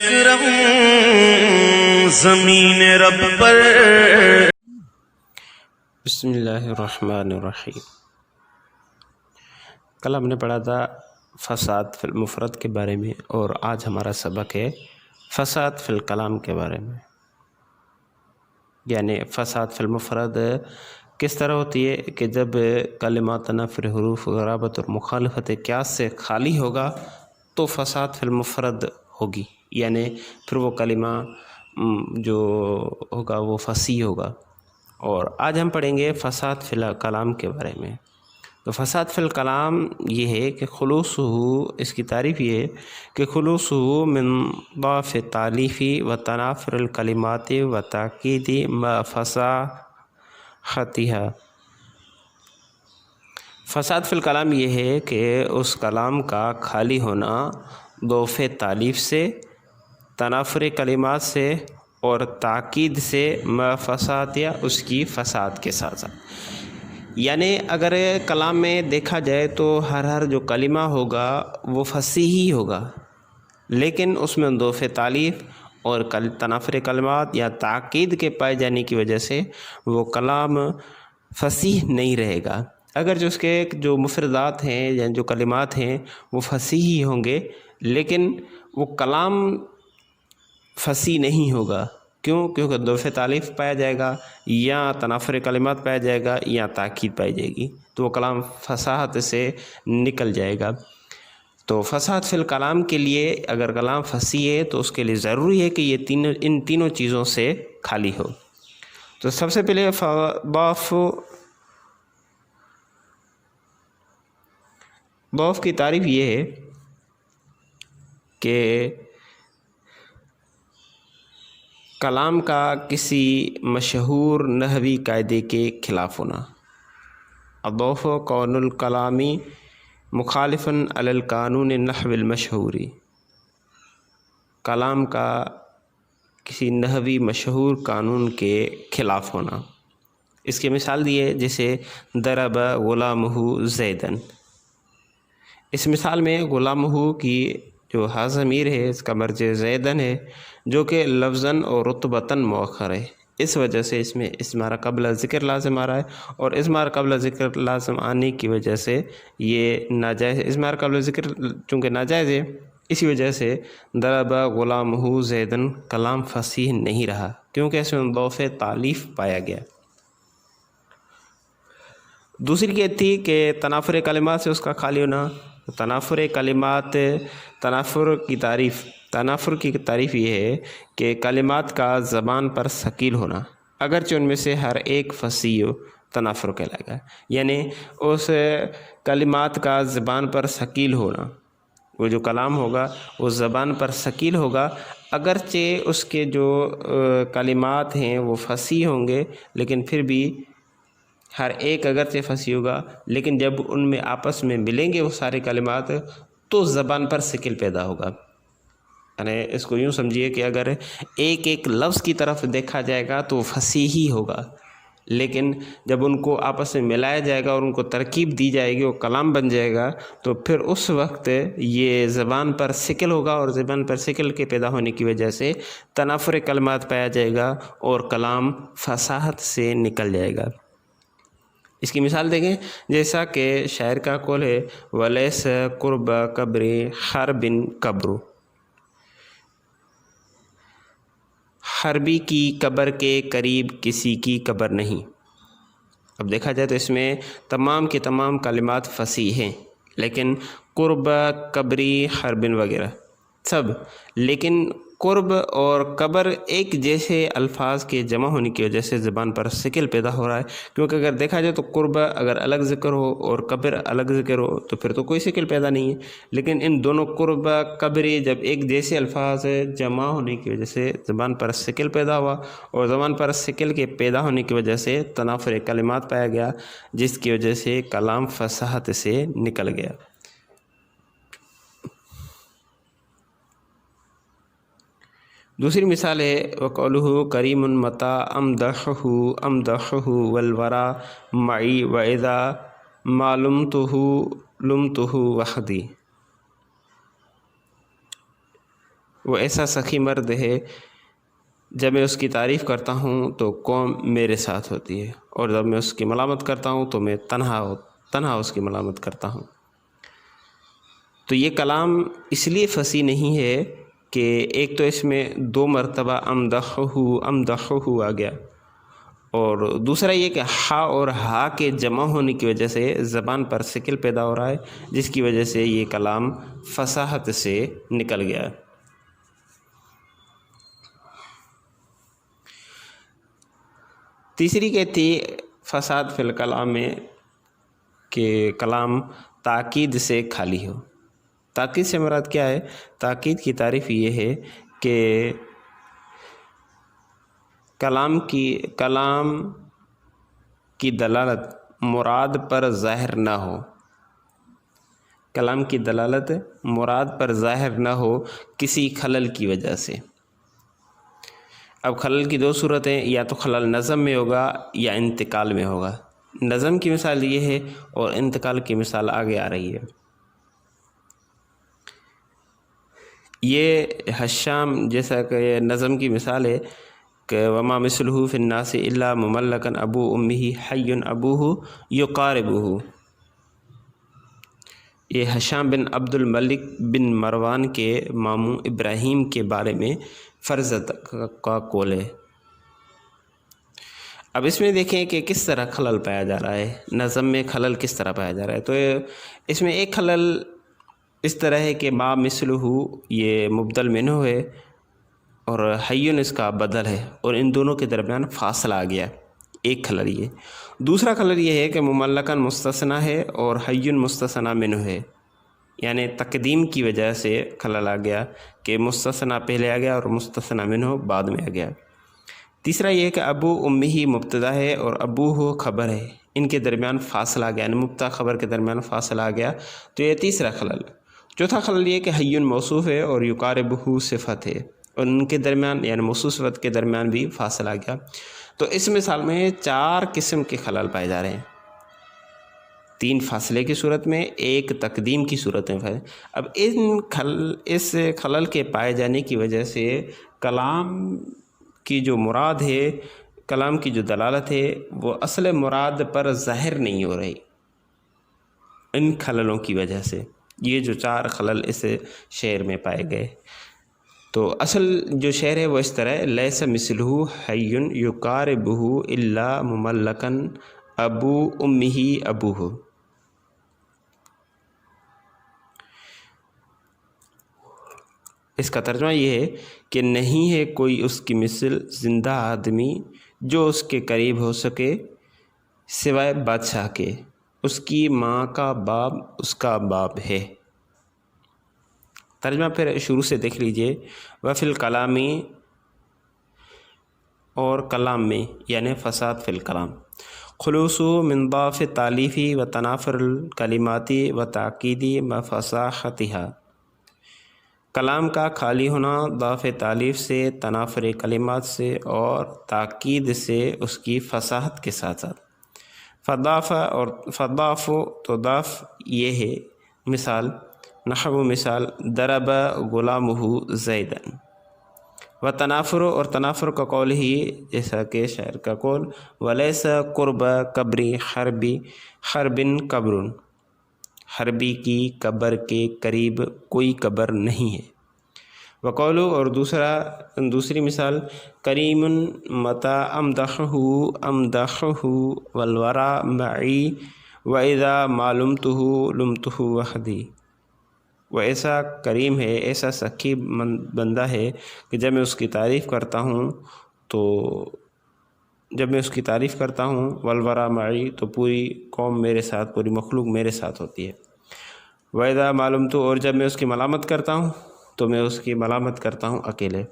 کرم زمین رب پر۔ بسم اللہ الرحمن الرحیم۔ کل ہم نے پڑھا تھا فساد فی المفرد کے بارے میں، اور آج ہمارا سبق ہے فساد فی الکلام کے بارے میں۔ یعنی فساد فی المفرد کس طرح ہوتی ہے کہ جب کلمہ تنافر حروف غرابت اور مخالفت قیاس سے خالی ہوگا تو فساد فی المفرد ہوگی، یعنی پھر وہ کلمہ جو ہوگا وہ فصیح ہوگا۔ اور آج ہم پڑھیں گے فساد فی الکلام کے بارے میں۔ تو فساد فی الکلام یہ ہے کہ خلوصہ، اس کی تعریف یہ ہے کہ خلوصہ من ضعف تالیفی و تنافر الکلمات و تاکید ما فصاحتها۔ فساد فی الکلام یہ ہے کہ اس کلام کا خالی ہونا ضعف تالیف سے، تنافر کلمات سے اور تاکید سے، ما فصاحتها، اس کی فساد کے ساتھ ساتھ۔ یعنی اگر کلام میں دیکھا جائے تو ہر جو کلمہ ہوگا وہ فصیح ہی ہوگا، لیکن اس میں ضعف تالیف اور تنافر کلمات یا تاکید کے پائے جانے کی وجہ سے وہ کلام فصیح نہیں رہے گا۔ اگر جو اس کے جو مفردات ہیں یا جو کلمات ہیں وہ فصیح ہی ہوں گے، لیکن وہ کلام فصیح نہیں ہوگا۔ کیوں؟ کیونکہ ضعف تالیف پایا جائے گا، یا تنافر کلمات پایا جائے گا، یا تاکید پائی جائے گی، تو وہ کلام فصاحت سے نکل جائے گا۔ تو فساد فی الکلام کے لیے اگر کلام فصیح ہے تو اس کے لیے ضروری ہے کہ یہ ان تینوں چیزوں سے خالی ہو۔ تو سب سے پہلے ضعف کی تعریف یہ ہے کہ کلام کا کسی مشہور نحوی قاعدے کے خلاف ہونا۔ الضعف کون الکلامی مخالفاً علی القانون النحو المشہوری، کلام کا کسی نحوی مشہور قانون کے خلاف ہونا۔ اس کی مثال دی ہے جیسے ضرب غلامہ زیدن۔ اس مثال میں غلامہ کی جو ہا ضمیر ہے اس کا مرجع زیدن ہے، جو کہ لفظاً اور رتبتاً مؤخر ہے، اس وجہ سے اس میں اسمارہ قبل ذکر لازم آ رہا ہے، اور اسمارہ قبل ذکر لازم آنے کی وجہ سے یہ ناجائز ہے۔ اسمارہ قبل ذکر چونکہ ناجائز ہے، اسی وجہ سے ضرب غلامہ زیدن کلام فصیح نہیں رہا، کیونکہ اس میں ضعف تالیف پایا گیا۔ دوسری یہ تھی کہ تنافر کلمات سے اس کا خالی ہونا۔ تنافر کلمات، تنافر کی تعریف یہ ہے کہ کلمات کا زبان پر ثقیل ہونا، اگرچہ ان میں سے ہر ایک فصیح تنافر کہلائے گا۔ یعنی اس کلمات کا زبان پر ثقیل ہونا، وہ جو کلام ہوگا وہ زبان پر ثقیل ہوگا، اگرچہ اس کے جو کلمات ہیں وہ فصیح ہوں گے، لیکن پھر بھی ہر ایک اگرچہ فصیح ہوگا، لیکن جب ان میں آپس میں ملیں گے وہ سارے کلمات تو زبان پر ثقل پیدا ہوگا۔ یعنی اس کو یوں سمجھیے کہ اگر ایک ایک لفظ کی طرف دیکھا جائے گا تو فصیح ہی ہوگا، لیکن جب ان کو آپس میں ملایا جائے گا اور ان کو ترکیب دی جائے گی، وہ کلام بن جائے گا، تو پھر اس وقت یہ زبان پر ثقل ہوگا، اور زبان پر ثقل کے پیدا ہونے کی وجہ سے تنافر کلمات پایا جائے گا اور کلام فصاحت سے نکل جائے گا۔ اس کی مثال دیکھیں، جیسا کہ شاعر کا قول ہے وَلَيْسَ قُرْبَ قَبْرِ حَرْبٍ قَبْرُ، حربی کی قبر کے قریب کسی کی قبر نہیں۔ اب دیکھا جائے تو اس میں تمام کے تمام کلمات فصیح ہیں، لیکن قرب، قبری، حربن وغیرہ سب، لیکن قرب اور قبر ایک جیسے الفاظ کے جمع ہونے کی وجہ سے زبان پر ثقل پیدا ہو رہا ہے، کیونکہ اگر دیکھا جائے تو قرب اگر الگ ذکر ہو اور قبر الگ ذکر ہو تو پھر تو کوئی ثقل پیدا نہیں ہے، لیکن ان دونوں قرب، قبری جب ایک جیسے الفاظ جمع ہونے کی وجہ سے زبان پر ثقل پیدا ہوا، اور زبان پر ثقل کے پیدا ہونے کی وجہ سے تنافر کلمات پایا گیا، جس کی وجہ سے کلام فصاحت سے نکل گیا۔ دوسری مثال ہے وقولہ کریم متا امدحہ والورا معی واذا ما لمتہ وحدی۔ وہ ایسا سخی مرد ہے، جب میں اس کی تعریف کرتا ہوں تو قوم میرے ساتھ ہوتی ہے، اور جب میں اس کی ملامت کرتا ہوں تو میں تنہا اس کی ملامت کرتا ہوں۔ تو یہ کلام اس لیے فصیح نہیں ہے کہ ایک تو اس میں 2 مرتبہ امدحہ آ گیا، اور دوسرا یہ کہ ہا اور ہا کے جمع ہونے کی وجہ سے زبان پر شکل پیدا ہو رہا ہے، جس کی وجہ سے یہ کلام فصاحت سے نکل گیا۔ تیسری کہتی فساد فی الکلام میں کہ کلام تاکید سے خالی ہو۔ تاکید سے مراد کیا ہے؟ تاکید کی تعریف یہ ہے کہ کلام کی دلالت مراد پر ظاہر نہ ہو، کلام کی دلالت مراد پر ظاہر نہ ہو کسی خلل کی وجہ سے۔ اب خلل کی 2 صورتیں، یا تو خلل نظم میں ہوگا یا انتقال میں ہوگا۔ نظم کی مثال یہ ہے اور انتقال کی مثال آگے آ رہی ہے۔ یہ حشام جیسا کہ نظم کی مثال ہے کہ وما مثلہ فی الناس الا مملکن ابو امہ حی ابوہ یقاربہ۔ یہ حشام بن عبد الملک بن مروان کے ماموں ابراہیم کے بارے میں فرزت کا قول ہے۔ اب اس میں دیکھیں کہ کس طرح خلل پایا جا رہا ہے، نظم میں خلل کس طرح پایا جا رہا ہے۔ تو اس میں ایک خلل اس طرح ہے کہ ما مثلہ یہ مبدل منہ ہے اور حیون اس کا بدل ہے، اور ان دونوں کے درمیان فاصلہ آ گیا، ایک خلل یہ۔ دوسرا خلل یہ ہے کہ مملکن مستثنیٰ ہے اور حیون مستثنیٰ منہ ہے، یعنی تقدیم کی وجہ سے خلل آ گیا کہ مستثنیٰ پہلے آ گیا اور مستثنیٰ منہ بعد میں آ گیا۔ تیسرا یہ ہے کہ ابو امہ مبتدا ہے اور ابوہ خبر ہے، ان کے درمیان فاصلہ آ گیا، یعنی مبتدا خبر کے درمیان فاصلہ آ گیا، تو یہ تیسرا خلل۔ چوتھا خلل یہ کہ حیون موصوف ہے اور یقاربہ صفت ہے، اور ان کے درمیان یعنی موصوف صفت کے درمیان بھی فاصلہ آ گیا۔ تو اس مثال میں 4 قسم کے خلل پائے جا رہے ہیں، 3 فاصلے کی صورت میں، 1 تقدیم کی صورت میں۔ اب اس خلل کے پائے جانے کی وجہ سے کلام کی جو مراد ہے، کلام کی جو دلالت ہے، وہ اصل مراد پر ظاہر نہیں ہو رہی، ان خللوں کی وجہ سے۔ یہ جو 4 خلل اس شعر میں پائے گئے، تو اصل جو شعر ہے وہ اس طرح ہے، لیس مثلہ حی یقاربہ الا مملکن ابو امہ ابوہ۔ اس کا ترجمہ یہ ہے کہ نہیں ہے کوئی اس کی مثل زندہ آدمی جو اس کے قریب ہو سکے سوائے بادشاہ کے، اس کی ماں کا باپ اس کا باپ ہے۔ ترجمہ پھر شروع سے دیکھ لیجئے، وفی الکلامی، اور کلام میں یعنی فساد فی الکلام، خلوص من ضعف تالیفی و تنافر الکلماتی و تاکیدی و فصاحتہا۔ کلام کا خالی ہونا ضعف تالیف سے، تنافر کلمات سے اور تاکید سے اس کی فصاحت کے ساتھ ساتھ۔ فضاف اور فضاف تو ضعف یہ ہے، مثال نحو مثال ضرب غلامہ زیدن، و تنافر اور تنافر کا قول ہی جیسا کہ شاعر کا قول ولیس قرب قبری حرب قبر، حربی کی قبر کے قریب کوئی قبر نہیں ہے۔ وقولو اور دوسری مثال کریم متی امدحہ والورا معی واذا ما لمتہ وحدی۔ وہ ایسا کریم ہے، ایسا سخی بندہ ہے کہ جب میں اس کی تعریف کرتا ہوں والورا معی تو پوری قوم میرے ساتھ، پوری مخلوق میرے ساتھ ہوتی ہے۔ وَإِذَا مَعْلُمْتُ، اور جب میں اس کی ملامت کرتا ہوں تو میں اس کی ملامت کرتا ہوں اکیلے۔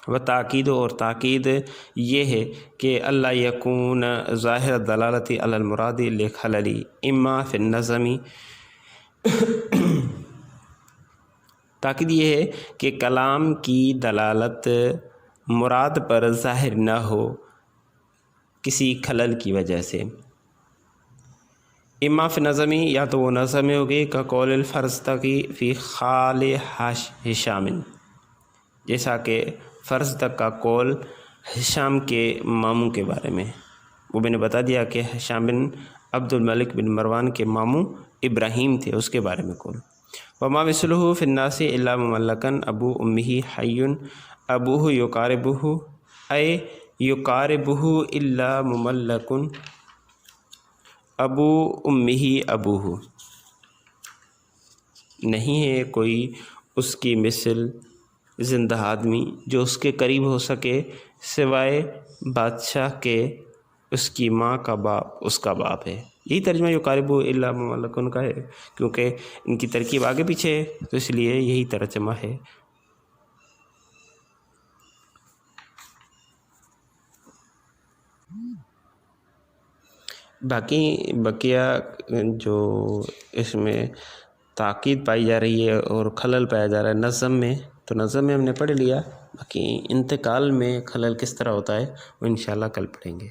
وتاکید اور تاکید یہ ہے کہ اللہ یکون ظاہر دلالتی علی المراد لخللی اما فی النظم، تاکید یہ ہے کہ کلام کی دلالت مراد پر ظاہر نہ ہو کسی خلل کی وجہ سے۔ اما فی نظمی، یا تو وہ نظم میں ہوگی کا قول الفرزدقی فی خال ہشام، جیسا کہ فرض تک کا قول ہشام کے ماموں کے بارے میں، وہ میں نے بتا دیا کہ ہشام بن عبد الملک بن مروان کے ماموں ابراہیم تھے، اس کے بارے میں قول۔ وما مثلہ فی الناس الا مملکن ابو امہ حی ابوہ یقاربہ اے یقاربہ الا مملکن ابو امہ ابوہ، نہیں ہے کوئی اس کی مثل زندہ آدمی جو اس کے قریب ہو سکے سوائے بادشاہ کے اس کی ماں کا باپ اس کا باپ ہے۔ یہی ترجمہ یقارب الا مملکن کا ہے، کیونکہ ان کی ترکیب آگے پیچھے ہے تو اس لیے یہی ترجمہ ہے۔ باقی بقیہ جو اس میں تاکید پائی جا رہی ہے اور خلل پایا جا رہا ہے نظم میں، تو نظم میں ہم نے پڑھ لیا، باقی انتقال میں خلل کس طرح ہوتا ہے وہ انشاءاللہ کل پڑھیں گے۔